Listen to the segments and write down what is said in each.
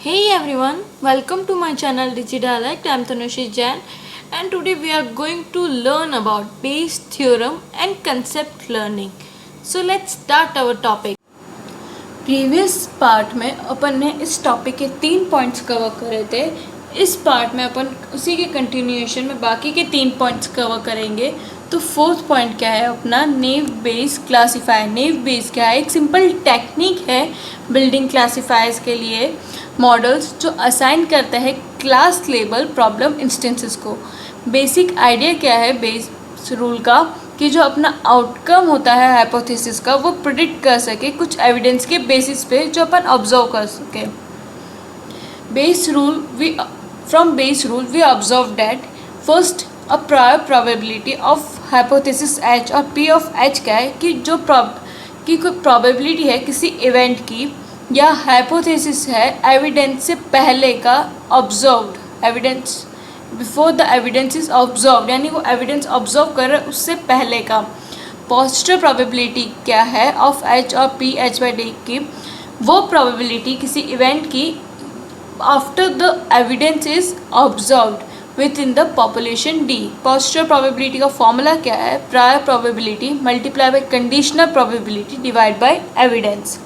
Hey everyone, welcome to my channel DigiDialect. I'm Tanushi Jain and today we are going to learn about Bayes theorem and concept learning. So let's start our topic. Previous part में अपन ने इस topic के 3 points cover करे थे. इस part में अपन उसी के कंटिन्यूएशन में बाकी के 3 पॉइंट्स कवर करेंगे. तो फोर्थ पॉइंट क्या है अपना, naive Bayes classifier. Naive Bayes क्या है? एक सिंपल टेक्निक है बिल्डिंग क्लासीफायर्स के लिए मॉडल्स जो असाइन करता है क्लास लेबल प्रॉब्लम इंस्टेंसेस को. बेसिक आइडिया क्या है बेस रूल का कि जो अपना आउटकम होता है हाइपोथेसिस का वो प्रिडिक्ट कर सके कुछ एविडेंस के बेसिस पे जो अपन ऑब्जर्व कर सके. Bayes rule from Bayes rule we observe that first a prior probability of hypothesis H और पी ऑफ एच क्या है कि जो कोई प्रोबेबिलिटी है किसी इवेंट की या हाइपोथेसिस है एविडेंस से पहले का observed evidence before the evidence is observe, यानी वो एविडेंस ऑब्जर्व कर रहे उससे पहले का. पॉजिटिव प्रोबेबिलिटी क्या है ऑफ एच और पी एच बाई डी की, वो प्रोबेबिलिटी किसी इवेंट की after the evidence is observed with in the population D. Positive probability का फॉर्मूला क्या है? Prior probability multiply by conditional probability divide by evidence.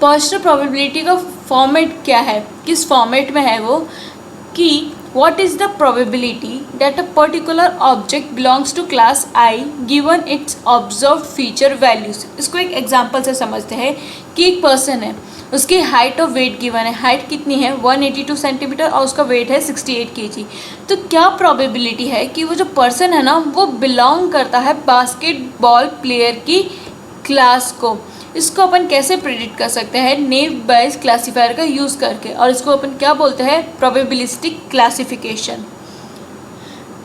Positive probability का format क्या है, किस फॉर्मेट में है वो कि what is the probability that a particular object belongs to class I given its observed feature values. इसको एक एग्जांपल से समझते हैं कि एक पर्सन है, उसकी हाइट और वेट गिवन है. हाइट कितनी है? 182 सेंटीमीटर और उसका वेट है 68 kg. तो क्या प्रोबेबिलिटी है कि वो जो पर्सन है ना वो बिलोंग करता है बास्केटबॉल प्लेयर की क्लास को. इसको अपन कैसे प्रिडिक्ट कर सकते हैं? नेव बेस क्लासीफायर का यूज़ करके, और इसको अपन क्या बोलते हैं? Probabilistic classification.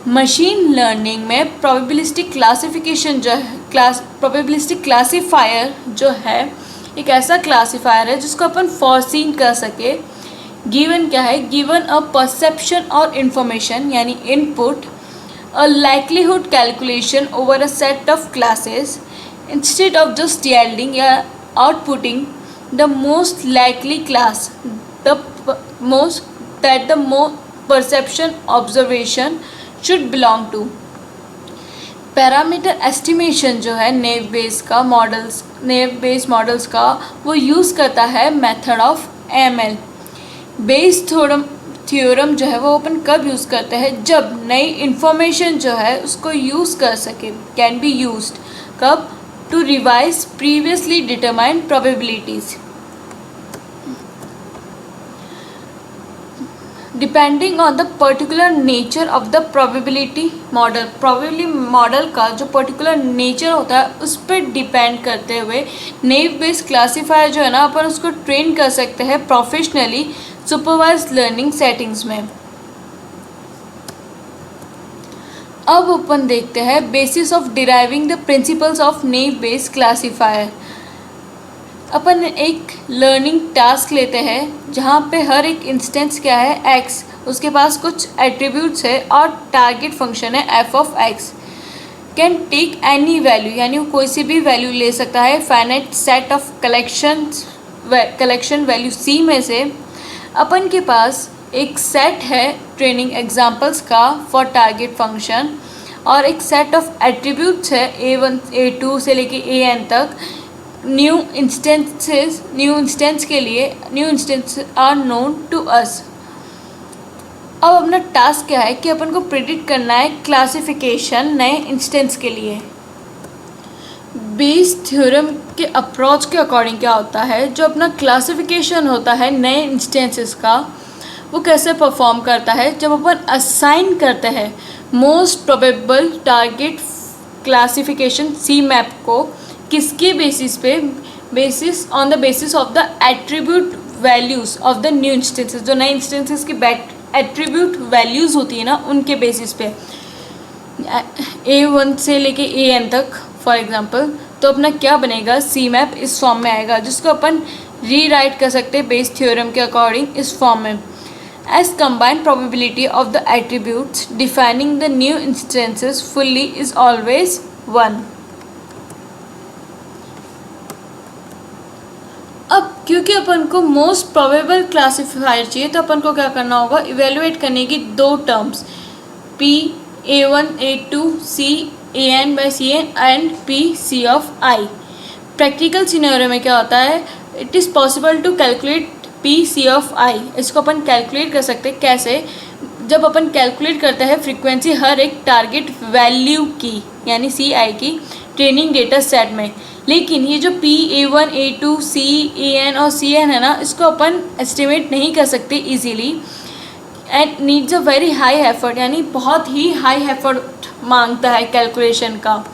मशीन लर्निंग में प्रोबेबिलिस्टिक क्लासिफिकेशन जो है प्रोबेबिलिस्टिक क्लासीफायर जो है एक ऐसा क्लासीफायर है जिसको अपन फॉरसीन कर सके. गिवन क्या है? गिवन अ परसेप्शन और इंफॉर्मेशन यानी input, a likelihood calculation over a set of classes instead of just yielding या outputting the most likely class, the perception observation should belong to. Parameter estimation जो है naive Bayes models का वो use करता है method of ML. Bayes theorem जो है वो अपन कब यूज़ करते हैं? जब नई इंफॉर्मेशन जो है उसको यूज़ कर सके. कैन बी यूज्ड कब? to revise previously determined probabilities. Depending on the particular nature of the probability model, probability model का जो particular nature होता है उस पर डिपेंड करते हुए नेव बेस्ड क्लासीफायर जो है ना अपन उसको ट्रेन कर सकते हैं प्रोफेशनली सुपरवाइज्ड लर्निंग सेटिंग्स में. अब अपन देखते हैं basis of deriving the principles of naive based classifier. अपन एक लर्निंग टास्क लेते हैं जहाँ पे हर एक इंस्टेंस क्या है? एक्स. उसके पास कुछ एट्रीब्यूट्स है और टारगेट फंक्शन है F of X. Can take any value, यानी वो कोई सी भी वैल्यू ले सकता है finite set of collection value C में से. अपन के पास एक सेट है ट्रेनिंग एग्जांपल्स का फॉर टारगेट फंक्शन और एक सेट ऑफ एट्रीब्यूट्स है A1 A2 से लेके AN तक. न्यू इंस्टेंस के लिए new instance are known to us. अब अपना टास्क क्या है कि अपन को प्रिडिक्ट करना है क्लासिफिकेशन नए इंस्टेंस के लिए. बेस थ्योरम के अप्रोच के अकॉर्डिंग क्या होता है, जो अपना क्लासिफिकेशन होता है नए इंस्टेंसेस का वो कैसे परफॉर्म करता है? जब अपन असाइन करते हैं मोस्ट प्रोबेबल टारगेट क्लासिफिकेशन सी मैप को किसके बेसिस पे? On the basis of the attribute values of the new instances. जो नए इंस्टेंसेस की एट्रीब्यूट वैल्यूज़ होती है ना उनके बेसिस पे A1 से लेके AN तक फॉर एग्जांपल. तो अपना क्या बनेगा? सी मैप इस फॉर्म में आएगा जिसको अपन रीराइट कर सकते हैं बेस थ्योरम के अकॉर्डिंग इस फॉर्म में. As combined probability of the attributes defining the new instances fully is always 1. अब क्योंकि अपन को मोस्ट प्रोबेबल क्लासिफायर चाहिए तो अपन को क्या करना होगा, इवेलुएट करने की दो terms P A1 A2 C AN by CN and P C of I। Practical scenario में क्या होता है, it is possible to calculate P C of I। इसको अपन कैलकुलेट कर सकते हैं कैसे, जब अपन कैलकुलेट करते हैं फ्रीक्वेंसी हर एक टारगेट वैल्यू की यानी CI की ट्रेनिंग डेटा सेट में। लेकिन ये जो P A1 A2 C AN और CN है ना, इसको अपन एस्टिमेट नहीं कर सकते easily and needs a very high effort, यानी बहुत ही हाई एफर्ट मांगता है कैलकुलेशन का।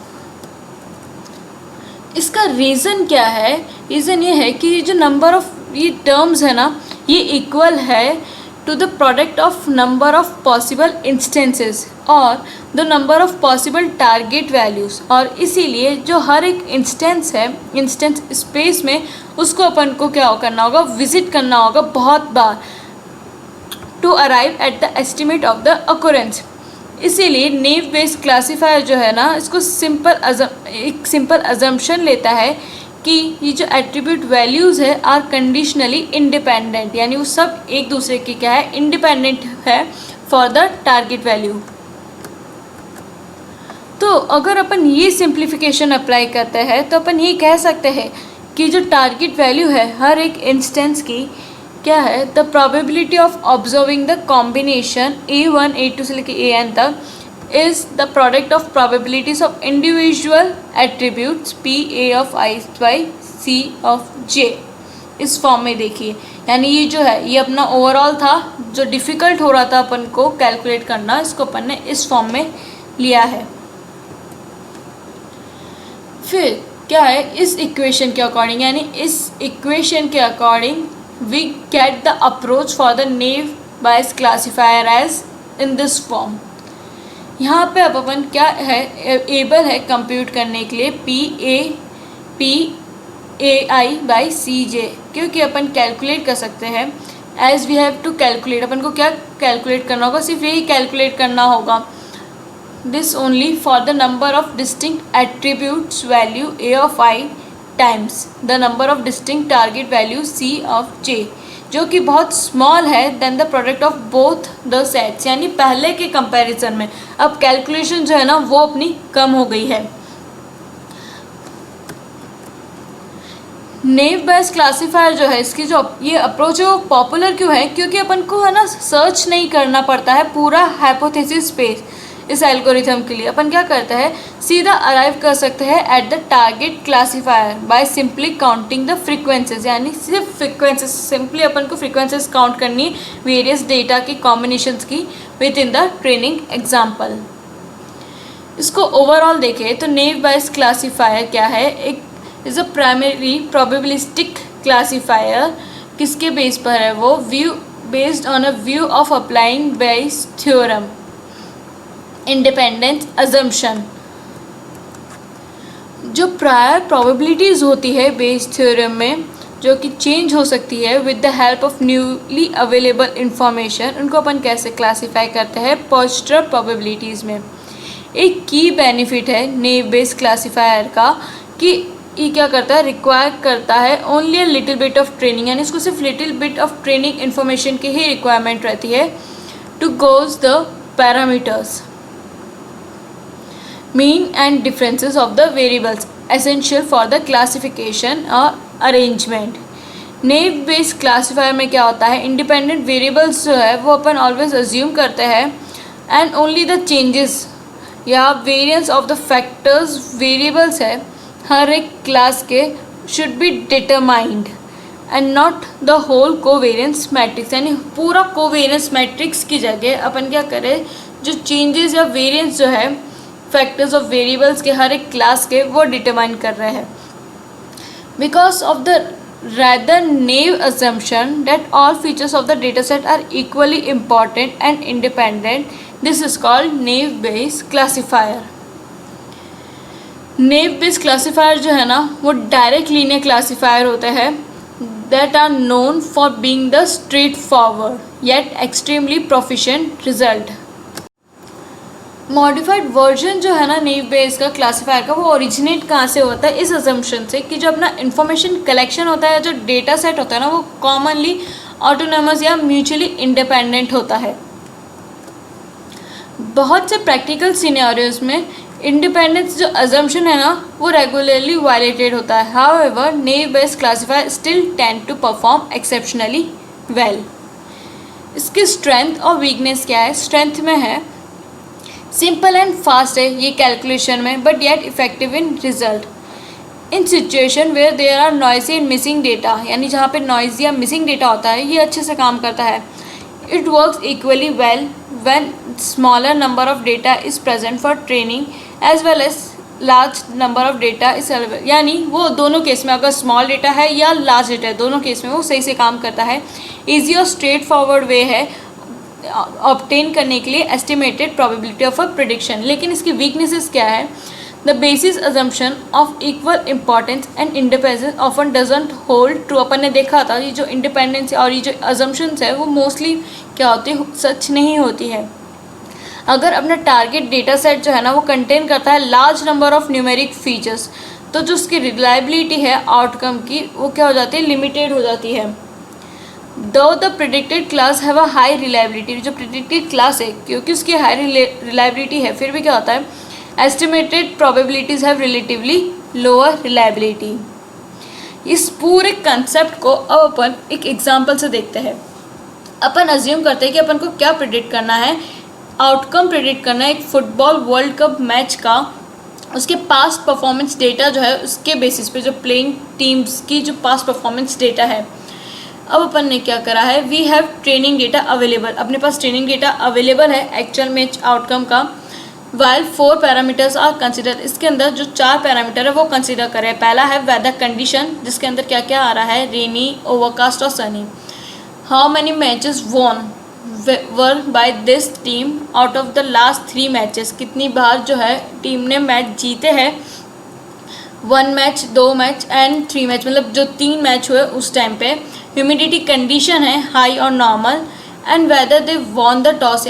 इसका रीज़न क्या है, रीज़न ये है कि जो नंबर ऑफ ये टर्म्स है ना, ये इक्वल है to the product of number of possible instances और the number of possible target values, और इसीलिए जो हर एक इंस्टेंस है, इंस्टेंस स्पेस में, उसको अपन को क्या करना होगा, विजिट करना होगा बहुत बार to arrive at the estimate of the occurrence. इसीलिए नेव बेस्ड क्लासीफायर जो है ना, इसको एक सिंपल अजम्पशन लेता है कि ये जो एट्रीब्यूट वैल्यूज़ है आर कंडीशनली इंडिपेंडेंट, यानी वो सब एक दूसरे की क्या है, इंडिपेंडेंट है फॉर द टारगेट वैल्यू। तो अगर अपन ये सिंप्लीफिकेशन अप्लाई करते हैं तो अपन ये कह सकते हैं कि जो टारगेट वैल्यू है हर एक इंस्टेंस की क्या है, the probability of observing the combination A1 A2 से लेकर AN तक is the product of probabilities of individual attributes P A of I by C of J। इस फॉर्म में देखिए, यानी ये जो है ये अपना ओवरऑल था, जो डिफ़िकल्ट हो रहा था अपन को कैलकुलेट करना, इसको अपन ने इस फॉर्म में लिया है। फिर क्या है, इस इक्वेशन के अकॉर्डिंग, यानी इस इक्वेशन के according we get the approach for the naive Bayes classifier as in this form। यहाँ पे अब अपन क्या है, एबल है कंप्यूट करने के लिए P A I by CJ, क्योंकि अपन कैलकुलेट कर सकते हैं as we have to calculate. अपन को क्या कैलकुलेट करना होगा, सिर्फ यही कैलकुलेट करना होगा, this only for the number of distinct attributes value A of I times the number of distinct target value C of J, जो कि बहुत स्मॉल है then the product of both the sets, यानी पहले के comparison में अब calculation जो है ना वो अपनी कम हो गई है। नेव बेस्ड क्लासीफायर जो है, इसकी जो ये अप्रोच है वो पॉपुलर क्यों है, क्योंकि अपन को है ना सर्च नहीं करना पड़ता है पूरा हाइपोथेसिस स्पेस। इस एल्गोरिथम के लिए अपन क्या करते हैं, सीधा अराइव कर सकते हैं at the target classifier by simply counting the frequencies, यानी सिर्फ फ्रीक्वेंसीज, सिंपली अपन को फ्रीक्वेंसीज काउंट करनी वेरियस डेटा की कॉम्बिनेशंस की with in the training example. इसको ओवरऑल देखें तो नेव बेस्ड क्लासीफायर क्या है, एक is a primary probabilistic classifier. किसके बेस पर है वो, view based on a view of applying Bayes theorem independence assumption. जो प्रायर प्रोबेबिलिटीज़ होती है बेस थ्योरम में, जो कि चेंज हो सकती है with the help of newly available information, उनको अपन कैसे क्लासीफाई करते हैं, पोस्टर प्रोबेबिलिटीज़ में। एक की बेनिफिट है नेव बेस्ड क्लासीफायर का कि ये क्या करता है, रिक्वायर करता है only a little bit of training, यानी इसको सिर्फ little bit of training information की ही रिक्वायरमेंट रहती है to gauge the parameters mean and differences of the variables essential for the classification or arrangement। Naive based classifier में क्या होता है, इंडिपेंडेंट वेरिएबल्स जो है वो अपन ऑलवेज अज्यूम करते हैं एंड ओनली द चेंजेस या variance of the factors variables है हर एक क्लास के should be determined and not the whole covariance matrix, यानी पूरा कोवेरियंस मैट्रिक्स की जगह अपन क्या करें, जो चेंजेस या वेरिएंस जो है फैक्टर्स ऑफ वेरिएबल्स के हर एक क्लास के वो डिटरमाइन कर रहे हैं। Because of the rather naive assumption that all features of the dataset are equally important and independent, this is called naive based classifier। naive based classifier जो है ना वो डायरेक्ट लीनियर क्लासीफायर होते हैं that are known for being the straightforward yet extremely proficient result। Modified version जो है ना naive Bayes का क्लासीफायर का, वो ओरिजिनेट कहाँ से होता है, इस अजम्पशन से कि जो अपना इंफॉर्मेशन कलेक्शन होता है, जो डेटा सेट होता है ना, वो कॉमनली ऑटोनॉमस या म्यूचुअली इंडिपेंडेंट होता है। बहुत से प्रैक्टिकल सिनेरियोज में इंडिपेंडेंस जो अजम्पशन है ना, वो रेगुलरली वायलेटेड होता है। However naive based classifier still tend to perform exceptionally well. इसकी स्ट्रेंथ और वीकनेस क्या है? स्ट्रेंथ में है सिंपल एंड फास्ट है ये कैलकुलेशन में, but yet effective in result in situation where there are noisy and missing data, यानी जहाँ पे नॉइजी या मिसिंग डेटा होता है ये अच्छे से काम करता है। It works equally well when smaller number of data is present for training as well as large number of data is available, यानी वो दोनों केस में, अगर स्मॉल डेटा है या लार्ज डेटा है, दोनों केस में वो सही से काम करता है। ईजी और स्ट्रेट फॉरवर्ड वे है ऑब्टेन करने के लिए estimated probability of a prediction. लेकिन इसकी वीकनेसेस क्या है? The basis assumption of equal importance and independence often doesn't hold true. अपन ने देखा था ये जो इंडिपेंडेंस और ये जो अजम्पशंस है वो मोस्टली क्या होती है, सच नहीं होती है। अगर अपना टारगेट डेटा सेट जो है ना वो कंटेन करता है large number of numeric features, तो जो उसकी रिलायबिलिटी है आउटकम की वो क्या हो जाती है, लिमिटेड हो जाती है। दो the predicted class have a high reliability, जो प्रिडिक्टेड क्लास है क्योंकि उसकी हाई रिलायबिलिटी है, फिर भी क्या होता है, estimated probabilities have relatively lower reliability. इस पूरे कंसेप्ट को अब अपन एक एग्जांपल से देखते हैं। अपन अज्यूम करते हैं कि अपन को क्या प्रिडिक्ट करना है, आउटकम प्रिडिक्ट करना है एक फुटबॉल वर्ल्ड कप मैच का, उसके पास्ट परफॉर्मेंस डेटा जो है उसके बेसिस पे, जो प्लेइंग टीम्स की जो पास्ट परफॉर्मेंस डेटा है। अब अपन ने क्या करा है, we have training data available, अपने पास ट्रेनिंग डेटा अवेलेबल है एक्चुअल मैच आउटकम का। वाइल 4 पैरामीटर्स आर कंसिडर, इसके अंदर जो 4 पैरामीटर है वो कंसिडर करें। पहला है वेदर कंडीशन, जिसके अंदर क्या क्या आ रहा है, रेनी, ओवरकास्ट और sunny. How many matches won were by this team out of the last 3 matches, कितनी बार जो है टीम ने मैच जीते हैं, 1 मैच, 2 मैच एंड 3 मैच, मतलब जो 3 मैच हुए उस टाइम पे। ह्यूमिडिटी कंडीशन है हाई और normal, and whether they won the toss,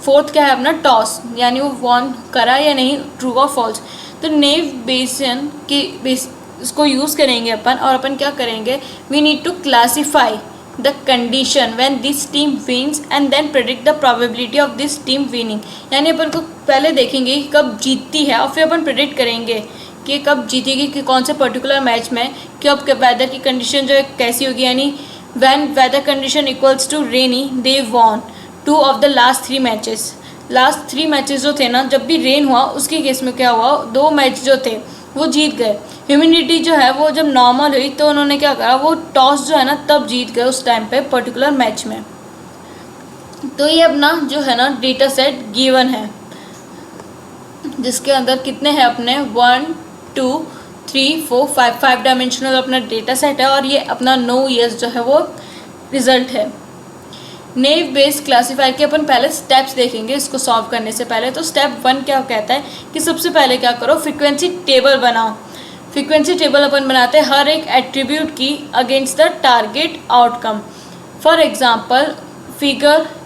fourth क्या है अपना टॉस, यानी वो वॉन करा या नहीं, ट्रू और फॉल्स। तो नेव बेसन की इसको यूज़ करेंगे अपन, और अपन क्या करेंगे, we need to classify the condition when this team wins and then predict the probability of this team winning, यानी अपन को पहले देखेंगे कि कब जीतती है और फिर अपन प्रेडिक्ट करेंगे कि कब जीतेगी, कि कौन से पर्टिकुलर मैच में कब वेदर की कंडीशन जो है कैसी होगी, यानी when weather condition equals to rainy they won 2 of the last 3 matches. Last 3 matches जो थे ना, जब भी रेन हुआ उसके केस में क्या हुआ, 2 मैच जो थे वो जीत गए। ह्यूमिडिटी जो है वो जब नॉर्मल हुई तो उन्होंने क्या करा, वो टॉस जो है ना तब जीत गए उस टाइम पे पर्टिकुलर मैच में। तो ये अपना जो है ना डेटा सेट गिवन है, जिसके अंदर कितने हैं अपने 1 2 3 4 5 डायमेंशनल अपना डेटा सेट है, और ये अपना 9 ईयर्स जो है वो रिजल्ट है। नेव बेस्ड क्लासीफायर के अपन पहले स्टेप्स देखेंगे इसको सॉल्व करने से पहले। तो स्टेप 1 क्या कहता है कि सबसे पहले क्या करो, फ्रीक्वेंसी टेबल बनाओ। फ्रीक्वेंसी टेबल अपन बनाते हैं हर एक एट्रीब्यूट की against the target outcome. For example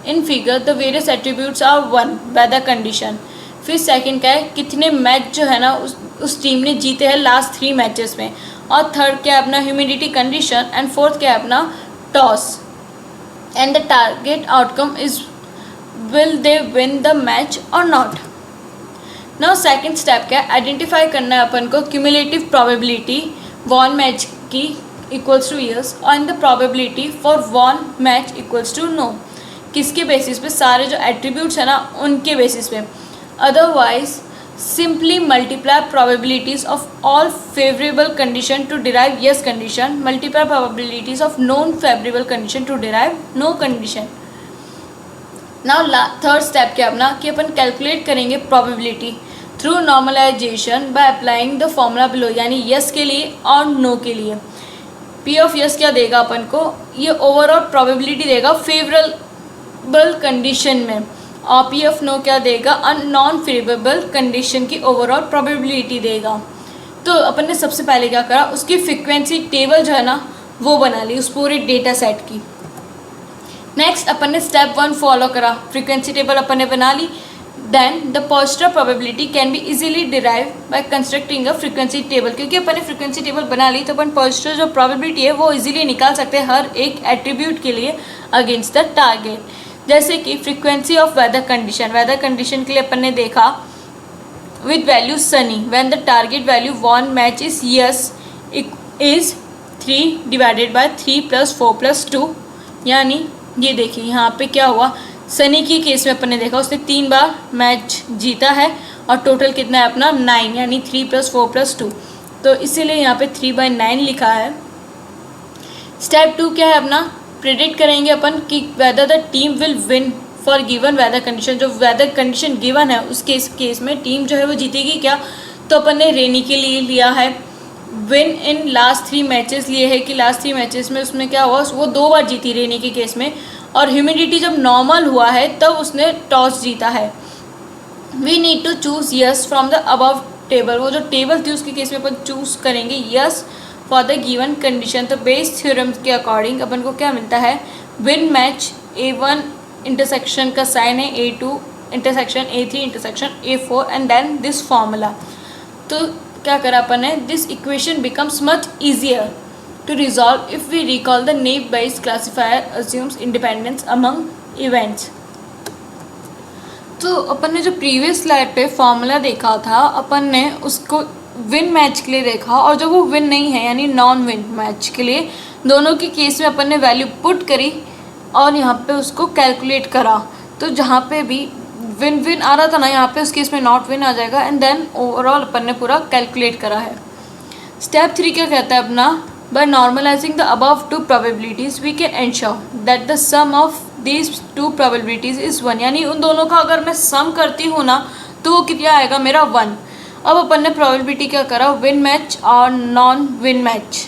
in figure the various attributes are 1 weather condition, फिर सेकंड क्या है, कितने मैच जो है ना उस टीम ने जीते हैं लास्ट 3 मैचेस में, और थर्ड क्या है अपना ह्यूमिडिटी कंडीशन, एंड फोर्थ क्या है अपना toss, and the target outcome is will they win the match और नॉट। नाउ सेकंड स्टेप क्या है, आइडेंटिफाई करना है अपन को क्यूमुलेटिव प्रोबेबिलिटी वॉन मैच की equals to years, and the probability for won match equals to no, किसके basis पे, सारे जो एट्रीब्यूट्स है ना उनके बेसिस पे। Otherwise, simply multiply probabilities of all favorable condition to derive yes condition, multiply probabilities of known favorable condition to derive no condition. Now third step क्या अपना कि अपन कैलकुलेट करेंगे probability through normalization by applying the formula below, यानी yes के लिए और no के लिए। P of yes क्या देगा अपन को, ये overall probability देगा favorable condition में, और पी ऑफ नो क्या देगा, नॉन फेवरेबल कंडीशन की ओवरऑल प्रोबेबिलिटी देगा। तो अपन ने सबसे पहले क्या करा, उसकी फ्रीक्वेंसी टेबल जो है ना वो बना ली उस पूरे डेटा सेट की। नेक्स्ट अपन ने स्टेप 1 फॉलो करा, फ्रीक्वेंसी टेबल अपन ने बना ली, then the positive probability can be easily derive by constructing a frequency table. क्योंकि अपन ने फ्रीक्वेंसी टेबल बना ली तो अपन पॉजिटिव जो प्रोबेबिलिटी है वो इजीली निकाल सकते हैं हर एक एट्रीब्यूट के लिए अगेंस्ट द टारगेट। जैसे कि फ्रीक्वेंसी ऑफ वेदर कंडीशन के लिए अपन ने देखा with value sunny when the target value one match is yes is 3 divided by 3 plus 4 plus 2। यानी ये देखिए यहाँ पे क्या हुआ, सनी की केस में अपन ने देखा उसने 3 बार मैच जीता है और टोटल कितना है अपना 9, यानी 3 + 4 + 2। तो इसीलिए यहाँ पे 3/9 लिखा है। स्टेप 2 क्या है अपना, प्रेडिक्ट करेंगे अपन कि whether the team will win for given weather condition. जो वेदर कंडीशन गिवन है उस केस में टीम जो है वो जीतेगी क्या। तो अपन ने रेनी के लिए लिया है, विन इन लास्ट 3 मैचेस लिए है कि लास्ट 3 मैचेस में उसमें क्या हुआ, वो 2 बार जीती रेनी के केस में। और ह्यूमिडिटी जब नॉर्मल हुआ है तब उसने टॉस जीता है। We need to choose yes from the above table. वो जो टेबल थी उसके केस में अपन चूज़ करेंगे yes for the given condition. तो बेस थ्योरम के अकॉर्डिंग अपन को क्या मिलता है, विन मैच A1 इंटरसेक्शन का साइन है A2 intersection A3 intersection A4 and then this formula. तो क्या करा अपन ने, this equation becomes much easier to resolve if we recall the naive based classifier assumes independence among events. तो अपन ने जो प्रीवियस स्लाइड पे फॉर्मूला देखा था अपन ने उसको विन मैच के लिए देखा, और जब वो विन नहीं है यानी नॉन विन मैच के लिए दोनों के केस में अपन ने वैल्यू पुट करी और यहाँ पे उसको कैलकुलेट करा। तो जहाँ पे भी विन विन आ रहा था ना, यहाँ पे उस केस में नॉट विन आ जाएगा एंड देन ओवरऑल अपन ने पूरा कैलकुलेट करा है। स्टेप 3 क्या कहता है अपना, by normalising the above 2 probabilities we can ensure that the sum of these 2 probabilities is 1। यानी उन दोनों का अगर मैं सम करती हूँ ना तो वो कितना आएगा मेरा 1। अब अपन ने प्रोबेबिलिटी क्या करा, विन मैच और नॉन विन मैच।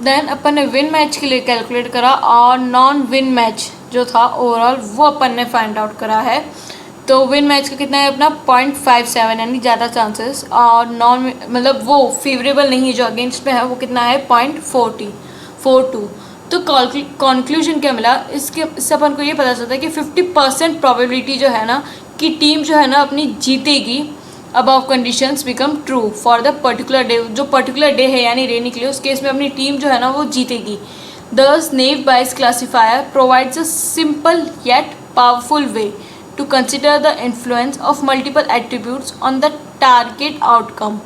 देन अपन ने विन मैच के लिए कैलकुलेट करा और नॉन विन मैच जो था ओवरऑल वो अपन ने फाइंड आउट करा है। तो विन मैच का कितना है अपना 0.57 यानी ज़्यादा चांसेस, और नॉन मतलब वो फेवरेबल नहीं है जो अगेंस्ट में है वो कितना है 0.42। तो कंक्लूजन क्या मिला इससे अपन को ये पता चलता है कि 50% प्रोबेबिलिटी जो है ना कि टीम जो है ना अपनी जीतेगी above conditions become true for the particular day. जो पर्टिकुलर डे है यानी रेनी के लिए उस केस में अपनी टीम जो है ना वो जीतेगी। Thus naive Bayes classifier provides a simple yet powerful way to consider the influence of multiple attributes on the target outcome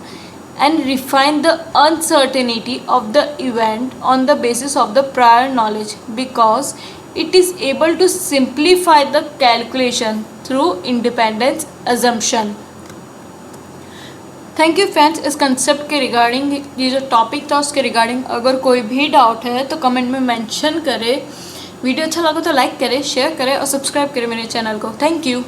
and refine the uncertainty of the event on the basis of the prior knowledge, because it is able to simplify the calculation through independence assumption। Thank you friends. इस concept के regarding ये जो topic था उसके regarding अगर कोई भी doubt है तो कमेंट में मेंशन करें। वीडियो अच्छा लगा तो लाइक करें, शेयर करें और सब्सक्राइब करें मेरे चैनल को। Thank you.